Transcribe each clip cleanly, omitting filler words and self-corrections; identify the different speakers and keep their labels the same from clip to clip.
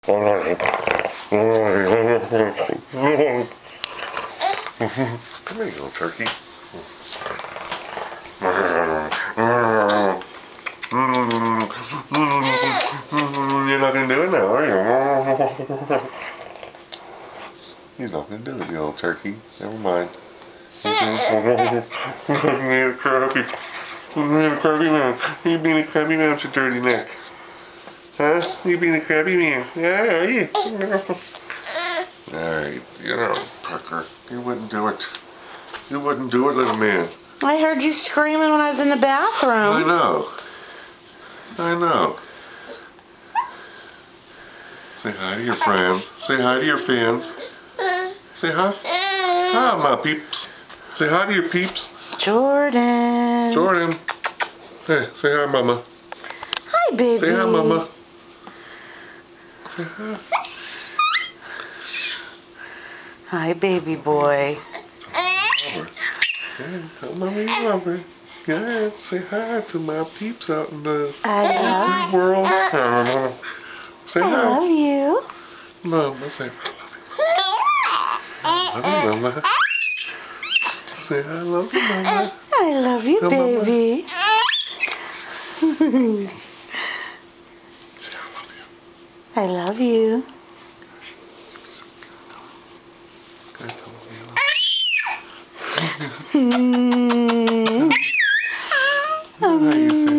Speaker 1: Come here, you little turkey. You're not gonna do it now, are you? He's not gonna do it, you little turkey. Never mind. You're a crabby. You're a crabby man. You being a crabby man with your dirty neck. Huh? You being a crabby man? Yeah, are you? Alright, you know, Parker, you wouldn't do it. You wouldn't do it, little man.
Speaker 2: I heard you screaming when I was in the bathroom.
Speaker 1: I know. I know. Say hi to your friends. Say hi to your fans. Say hi. Hi, my peeps. Say hi to your peeps.
Speaker 2: Jordan.
Speaker 1: Jordan. Hey, say hi, mama.
Speaker 2: Hi, baby.
Speaker 1: Say hi, mama. Say hi.
Speaker 2: Hi, baby boy.
Speaker 1: Yeah, tell mommy you love her. Yeah, say hi to my peeps out in the
Speaker 2: I
Speaker 1: world. Say hi.
Speaker 2: love you.
Speaker 1: Mama, say I love you. Say I love you, mama.
Speaker 2: I love you,
Speaker 1: Tell
Speaker 2: baby.
Speaker 1: Say I love you.
Speaker 2: I love you.
Speaker 1: Okay, tell mommy you love How you say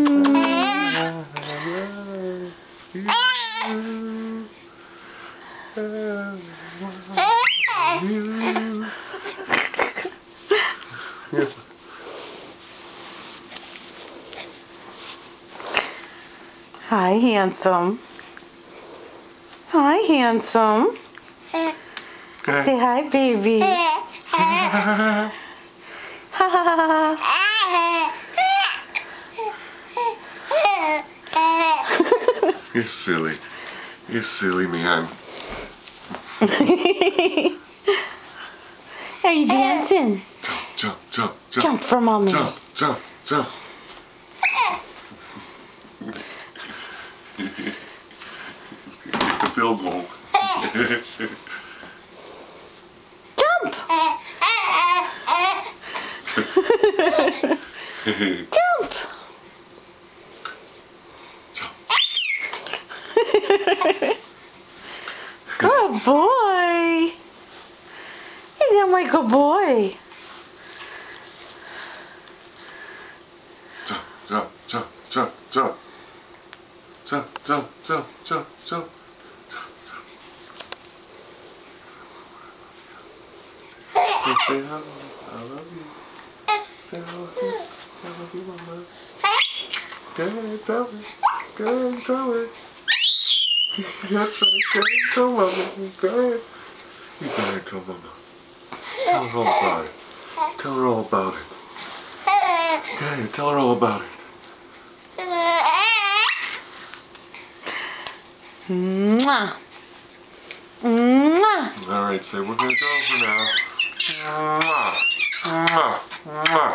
Speaker 2: Hi, handsome. Hi, handsome. Say hi, baby.
Speaker 1: You're silly. You're silly, man.
Speaker 2: Are you dancing?
Speaker 1: Jump, jump, jump, jump.
Speaker 2: Jump for mommy.
Speaker 1: Jump, jump, jump. He's gonna get the field goal.
Speaker 2: Jump! Jump! Good boy. He's not my good boy.
Speaker 1: Jump, jump, jump, jump, jump. Jump, jump, jump, jump, jump. Say hello. I love you. Say I love you. I love you, mama. Go ahead, tell me. Go ahead, tell me. That's right. Go ahead, tell mama. Go ahead. You go ahead, tell mama. Tell her all about it. Tell her all about it. Go ahead, tell her all about it.
Speaker 2: Mwah. Mwah.
Speaker 1: All right, say we're gonna go for now. Mwah. Mwah. Mwah.